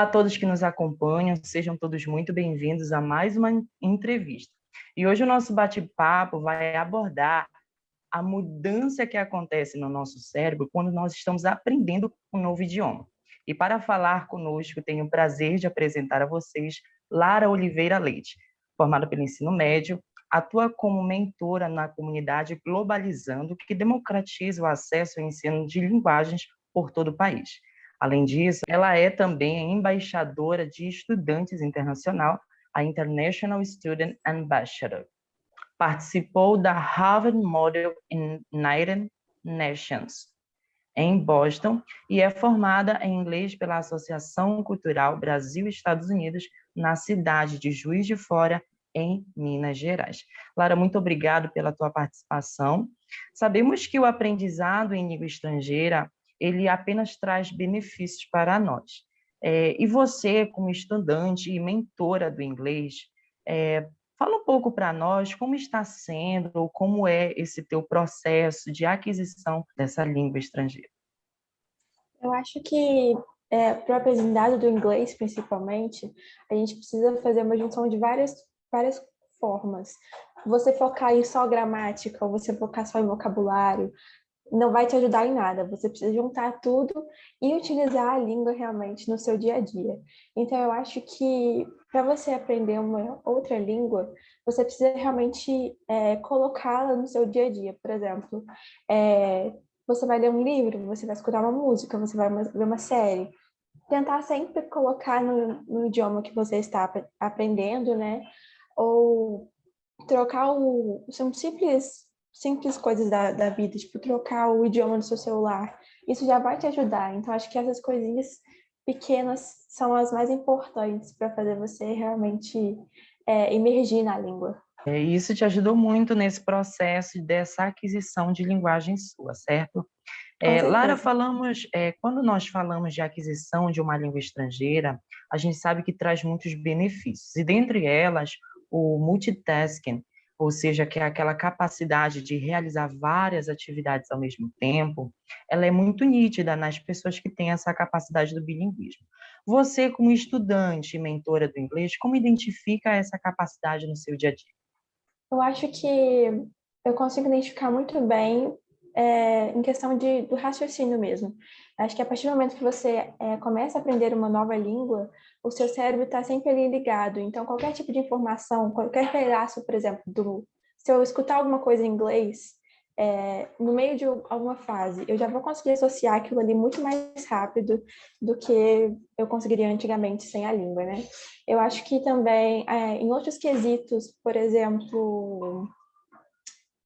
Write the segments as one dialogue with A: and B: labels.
A: Olá a todos que nos acompanham, sejam todos muito bem-vindos a mais uma entrevista. E hoje o nosso bate-papo vai abordar a mudança que acontece no nosso cérebro quando nós estamos aprendendo um novo idioma. E para falar conosco, tenho o prazer de apresentar a vocês Lara Oliveira Leite, formada pelo ensino médio, atua como mentora na comunidade Globalizando, que democratiza o acesso ao ensino de linguagens por todo o país. Além disso, ela é também a embaixadora de estudantes internacional, a International Student Ambassador. Participou da Harvard Model United Nations, em Boston, e é formada em inglês pela Associação Cultural Brasil-Estados Unidos, na cidade de Juiz de Fora, em Minas Gerais. Lara, muito obrigado pela tua participação. Sabemos que o aprendizado em língua estrangeira ele apenas traz benefícios para nós. E você, como estudante e mentora do inglês, fala um pouco para nós como está sendo, ou como é esse teu processo de aquisição dessa língua estrangeira.
B: Eu acho que para o aprendizado do inglês, principalmente, a gente precisa fazer uma junção de várias formas. Você focar em só gramática, ou você focar só em vocabulário, não vai te ajudar em nada. Você precisa juntar tudo e utilizar a língua realmente no seu dia a dia. Então, eu acho que para você aprender uma outra língua, você precisa realmente colocá-la no seu dia a dia. Por exemplo, você vai ler um livro, você vai escutar uma música, você vai ver uma série. Tentar sempre colocar no idioma que você está aprendendo, né? Ou trocar são simples coisas da vida, tipo trocar o idioma do seu celular. Isso já vai te ajudar. Então, acho que essas coisinhas pequenas são as mais importantes para fazer você realmente emergir na língua.
A: Isso te ajudou muito nesse processo dessa aquisição de linguagem sua, certo?
B: Com
A: Lara,
B: certeza.
A: quando nós falamos de aquisição de uma língua estrangeira, a gente sabe que traz muitos benefícios, e dentre elas, o multitasking, ou seja, que é aquela capacidade de realizar várias atividades ao mesmo tempo, ela é muito nítida nas pessoas que têm essa capacidade do bilinguismo. Você, como estudante e mentora do inglês, como identifica essa capacidade no seu dia a dia?
B: Eu acho que eu consigo identificar muito bem em questão do raciocínio mesmo. Acho que a partir do momento que você começa a aprender uma nova língua, o seu cérebro está sempre ali ligado. Então, qualquer tipo de informação, qualquer pedaço, por exemplo, se eu escutar alguma coisa em inglês, no meio de alguma frase, eu já vou conseguir associar aquilo ali muito mais rápido do que eu conseguiria antigamente sem a língua, né? Eu acho que também, em outros quesitos, por exemplo,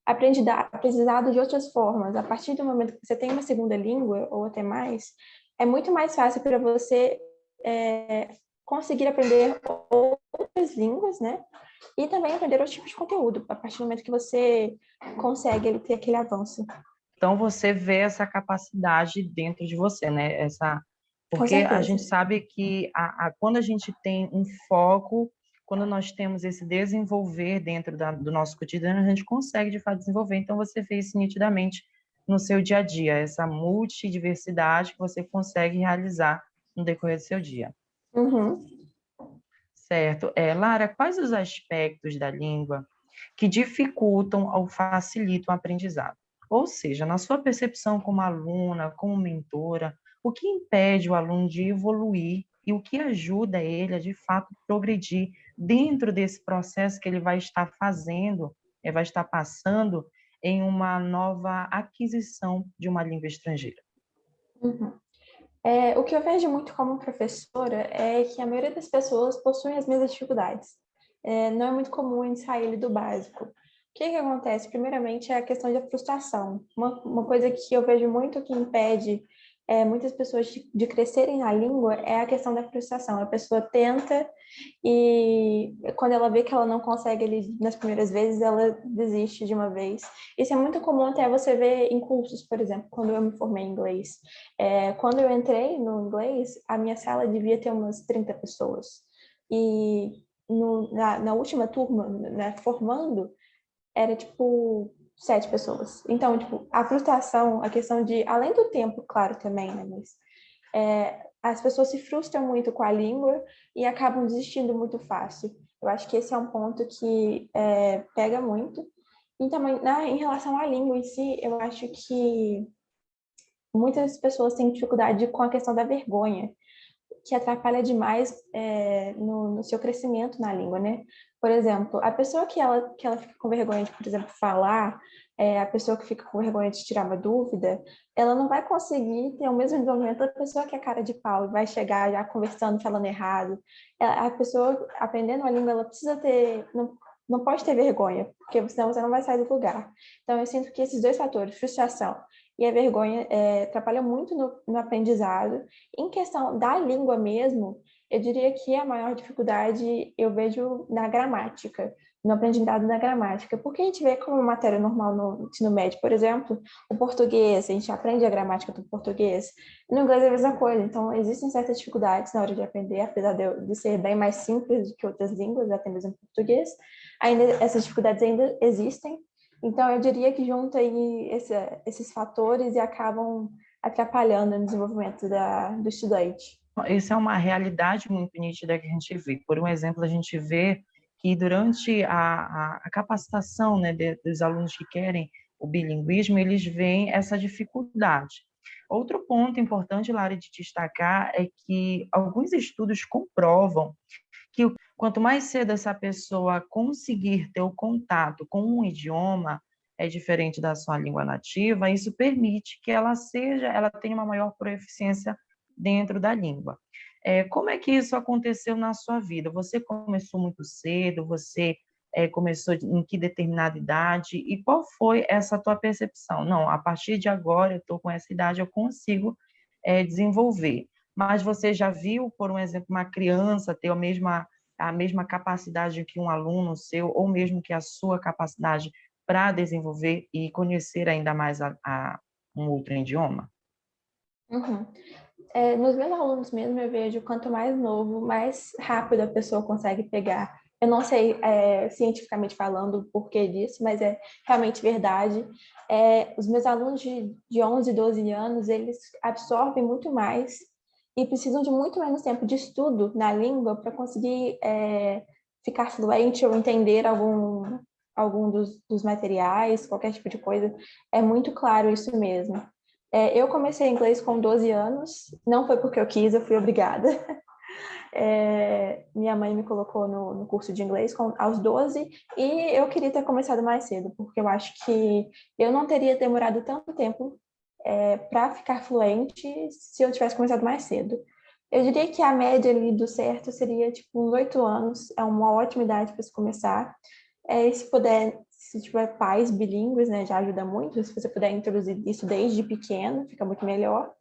B: aprendizado de outras formas, a partir do momento que você tem uma segunda língua, ou até mais, é muito mais fácil para você conseguir aprender outras línguas, né? E também aprender outros tipos de conteúdo, a partir do momento que você consegue ter aquele avanço.
A: Então, você vê essa capacidade dentro de você, né?
B: Com
A: Porque a
B: certeza.
A: gente sabe que quando a gente tem um foco, quando nós temos esse desenvolver dentro do nosso cotidiano, a gente consegue, de fato, desenvolver. Então, você vê isso nitidamente no seu dia a dia, essa multidiversidade que você consegue realizar no decorrer do seu dia.
B: Uhum.
A: Certo. Lara, quais os aspectos da língua que dificultam ou facilitam o aprendizado? Ou seja, na sua percepção como aluna, como mentora, o que impede o aluno de evoluir e o que ajuda ele a, de fato, progredir dentro desse processo que ele vai estar fazendo, vai estar passando em uma nova aquisição de uma língua estrangeira?
B: Uhum. O que eu vejo muito como professora é que a maioria das pessoas possuem as mesmas dificuldades. Não é muito comum a gente sair do básico. O que acontece? Primeiramente, é a questão da frustração. Uma coisa que eu vejo muito que impede muitas pessoas de crescerem na língua é a questão da frustração. A pessoa tenta e quando ela vê que ela não consegue ali nas primeiras vezes, ela desiste de uma vez. Isso é muito comum até você ver em cursos, por exemplo, quando eu me formei em inglês. Quando eu entrei no inglês, a minha sala devia ter umas 30 pessoas. E na última turma, né, formando, era tipo 7 pessoas. Então, tipo, a frustração, a questão de, além do tempo, claro, também, né, mas as pessoas se frustram muito com a língua e acabam desistindo muito fácil. Eu acho que esse é um ponto que pega muito. E também, em relação à língua em si, eu acho que muitas pessoas têm dificuldade com a questão da vergonha, que atrapalha demais no seu crescimento na língua, né? Por exemplo, a pessoa que ela fica com vergonha de, por exemplo, falar, a pessoa que fica com vergonha de tirar uma dúvida, ela não vai conseguir ter o mesmo desenvolvimento da pessoa que é cara de pau e vai chegar já conversando, falando errado. A pessoa aprendendo a língua, ela precisa ter, não pode ter vergonha, porque senão você não vai sair do lugar. Então, eu sinto que esses dois fatores, frustração e a vergonha, atrapalham muito no aprendizado. Em questão da língua mesmo, eu diria que a maior dificuldade eu vejo na gramática, no aprendizado da gramática, porque a gente vê como matéria normal no ensino médio, por exemplo, o português, a gente aprende a gramática do português, no inglês é a mesma coisa, então existem certas dificuldades na hora de aprender, apesar de ser bem mais simples do que outras línguas, até mesmo o português, ainda essas dificuldades ainda existem, então eu diria que junta aí esses fatores e acabam atrapalhando o desenvolvimento do estudante.
A: Isso é uma realidade muito nítida que a gente vê. Por um exemplo, a gente vê que durante a capacitação, né, dos alunos que querem o bilinguismo, eles veem essa dificuldade. Outro ponto importante, Lara, de destacar é que alguns estudos comprovam que quanto mais cedo essa pessoa conseguir ter o contato com um idioma diferente da sua língua nativa, isso permite que ela tenha uma maior proficiência dentro da língua. Como é que isso aconteceu na sua vida? Você começou muito cedo? Você começou em que determinada idade? E qual foi essa tua percepção? Não, a partir de agora eu estou com essa idade, eu consigo desenvolver. Mas você já viu, por um exemplo, uma criança ter a mesma capacidade que um aluno seu, ou mesmo que a sua capacidade para desenvolver e conhecer ainda mais um outro idioma?
B: Uhum. Nos meus alunos mesmo, eu vejo quanto mais novo, mais rápido a pessoa consegue pegar. Eu não sei, cientificamente falando, o porquê disso, mas é realmente verdade. Os meus alunos de 11, 12 anos, eles absorvem muito mais e precisam de muito menos tempo de estudo na língua para conseguir ficar fluente ou entender algum dos materiais, qualquer tipo de coisa. É muito claro isso mesmo. Eu comecei inglês com 12 anos, não foi porque eu quis, eu fui obrigada. Minha mãe me colocou no curso de inglês aos 12 e eu queria ter começado mais cedo, porque eu acho que eu não teria demorado tanto tempo para ficar fluente se eu tivesse começado mais cedo. Eu diria que a média ali do certo seria tipo uns 8 anos, é uma ótima idade para se começar. E se puder, se tiver pais bilíngues, né, já ajuda muito. Se você puder introduzir isso desde pequeno, fica muito melhor.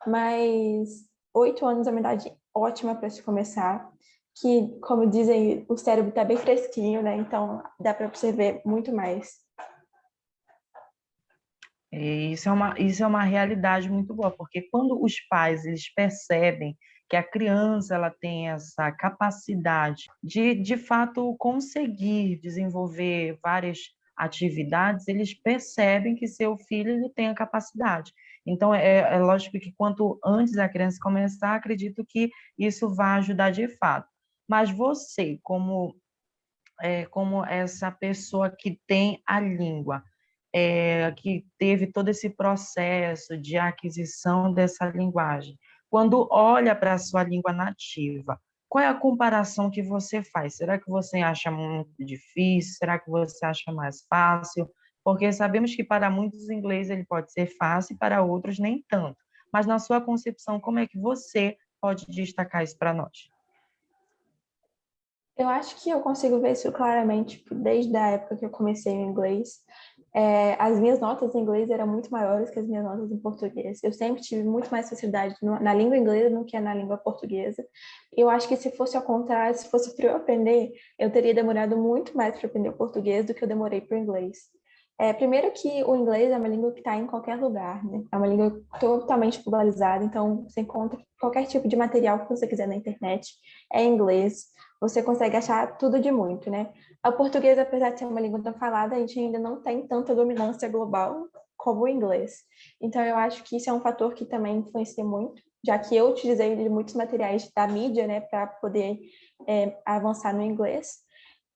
B: Mas 8 anos é uma idade ótima para se começar, que, como dizem, o cérebro está bem fresquinho, né? Então dá para absorver muito mais.
A: E isso é uma realidade muito boa, porque quando os pais eles percebem que a criança ela tem essa capacidade de fato, conseguir desenvolver várias atividades, eles percebem que seu filho ele tem a capacidade. Então, é lógico que quanto antes a criança começar, acredito que isso vai ajudar de fato. Mas você, como essa pessoa que tem a língua, que teve todo esse processo de aquisição dessa linguagem, quando olha para a sua língua nativa, qual é a comparação que você faz? Será que você acha muito difícil? Será que você acha mais fácil? Porque sabemos que para muitos inglês ele pode ser fácil, para outros nem tanto. Mas na sua concepção, como é que você pode destacar isso para nós?
B: Eu acho que eu consigo ver isso claramente tipo, desde a época que eu comecei o inglês. As minhas notas em inglês eram muito maiores que as minhas notas em português. Eu sempre tive muito mais facilidade na língua inglesa do que na língua portuguesa. Eu acho que se fosse ao contrário, se fosse para eu aprender, eu teria demorado muito mais para aprender o português do que eu demorei para o inglês. Primeiro que o inglês é uma língua que está em qualquer lugar, né? É uma língua totalmente globalizada, então você encontra qualquer tipo de material que você quiser na internet, é em inglês, você consegue achar tudo de muito, né? O português, apesar de ser uma língua tão falada, a gente ainda não tem tanta dominância global como o inglês. Então, eu acho que isso é um fator que também influencia muito. já que eu utilizei de muitos materiais da mídia, né, para poder avançar no inglês.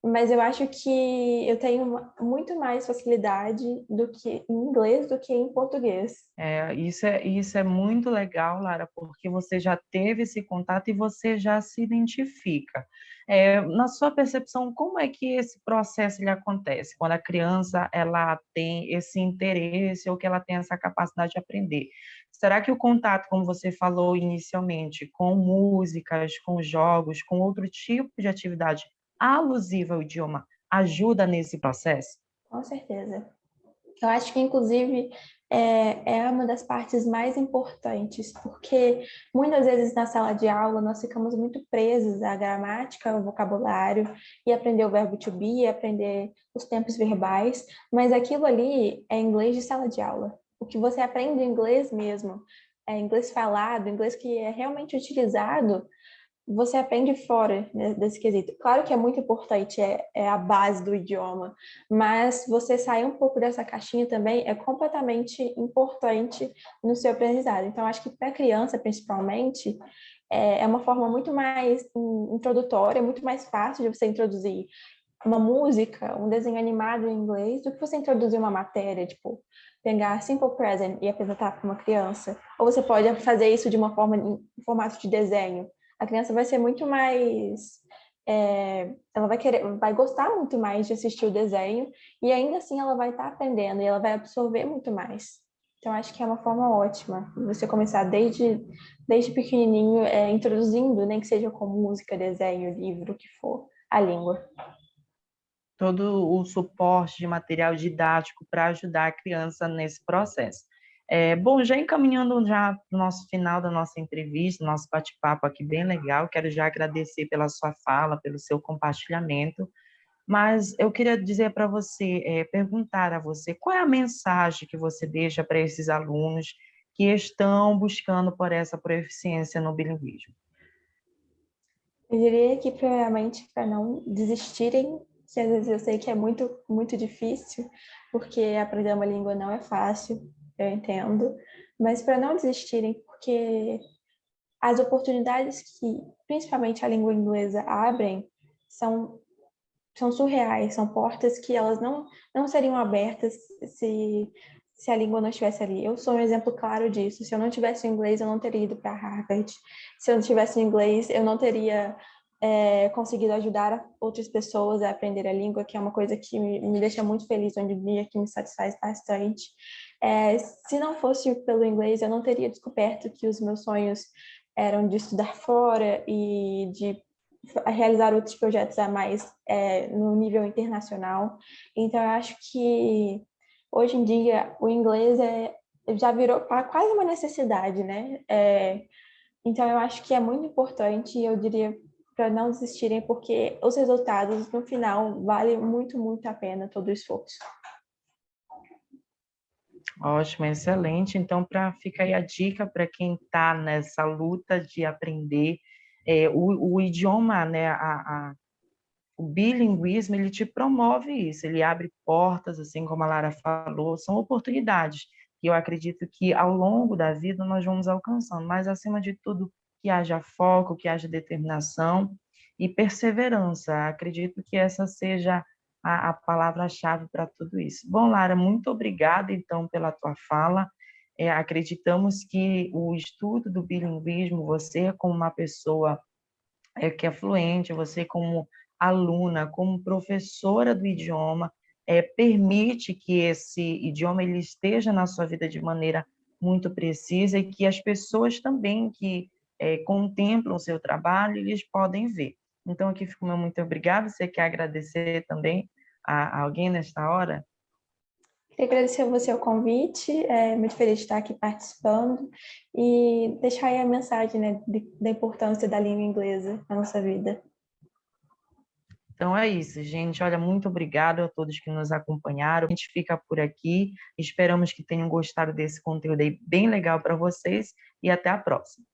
B: Mas eu acho que eu tenho muito mais facilidade do que em inglês do que em português.
A: Isso é muito legal, Lara, porque você já teve esse contato e você já se identifica. Na sua percepção, como é que esse processo ele acontece? Quando a criança ela tem esse interesse ou que ela tem essa capacidade de aprender? Será que o contato, como você falou inicialmente, com músicas, com jogos, com outro tipo de atividade alusiva ao idioma, ajuda nesse processo?
B: Com certeza. Eu acho que, inclusive, é uma das partes mais importantes, porque muitas vezes na sala de aula nós ficamos muito presos à gramática, ao vocabulário, e aprender o verbo to be, aprender os tempos verbais, mas aquilo ali é inglês de sala de aula. O que você aprende em inglês mesmo, é inglês falado, inglês que é realmente utilizado, você aprende fora, né, desse quesito. Claro que é muito importante, é a base do idioma, mas você sair um pouco dessa caixinha também é completamente importante no seu aprendizado. Então, acho que para criança, principalmente, é uma forma muito mais introdutória, muito mais fácil de você introduzir uma música, um desenho animado em inglês, do que você introduzir uma matéria, tipo, pegar Simple Present e apresentar para uma criança. Ou você pode fazer isso de uma forma em formato de desenho. A criança vai ser muito mais ela vai gostar muito mais de assistir o desenho e ainda assim ela vai estar aprendendo e ela vai absorver muito mais. Então acho que é uma forma ótima você começar desde pequenininho introduzindo, nem que seja com música, desenho, livro, o que for, a língua.
A: Todo o suporte de material didático para ajudar a criança nesse processo. Bom, já encaminhando já para o nosso final da nossa entrevista, nosso bate-papo aqui bem legal, quero já agradecer pela sua fala, pelo seu compartilhamento, mas eu queria dizer para você, perguntar a você, qual é a mensagem que você deixa para esses alunos que estão buscando por essa proficiência no bilinguismo?
B: Eu diria que, primeiramente, para não desistirem, que às vezes eu sei que é muito, muito difícil, porque aprender uma língua não é fácil, eu entendo, mas para não desistirem, porque as oportunidades que, principalmente a língua inglesa, abrem são, são surreais, são portas que elas não seriam abertas se a língua não estivesse ali. Eu sou um exemplo claro disso. Se eu não tivesse o inglês, eu não teria ido para Harvard. Se eu não tivesse o inglês, eu não teria conseguido ajudar outras pessoas a aprender a língua, que é uma coisa que me deixa muito feliz hoje em dia, que me satisfaz bastante. Se não fosse pelo inglês, eu não teria descoberto que os meus sonhos eram de estudar fora e de realizar outros projetos a mais no nível internacional. Então, eu acho que hoje em dia o inglês já virou quase uma necessidade, né? Então, eu acho que é muito importante e eu diria para não desistirem, porque os resultados, no final, valem muito, muito a pena todo o esforço.
A: Ótimo, excelente. Então, fica aí a dica para quem está nessa luta de aprender o idioma, né, o bilinguismo, ele te promove isso, ele abre portas, assim como a Lara falou, são oportunidades que eu acredito que ao longo da vida nós vamos alcançando, mas acima de tudo que haja foco, que haja determinação e perseverança. Acredito que essa seja a palavra-chave para tudo isso. Bom, Lara, muito obrigada então pela tua fala. Acreditamos que o estudo do bilinguismo, você como uma pessoa que é fluente, você como aluna, como professora do idioma, permite que esse idioma ele esteja na sua vida de maneira muito precisa e que as pessoas também que contemplam o seu trabalho, eles podem ver. Então, aqui fico meu muito obrigada. Você quer agradecer também a alguém nesta hora?
B: Queria agradecer a você o convite, muito feliz de estar aqui participando e deixar aí a mensagem, né, da importância da língua inglesa na nossa vida.
A: Então é isso, gente. Olha, muito obrigado a todos que nos acompanharam. A gente fica por aqui. Esperamos que tenham gostado desse conteúdo aí bem legal para vocês e até a próxima.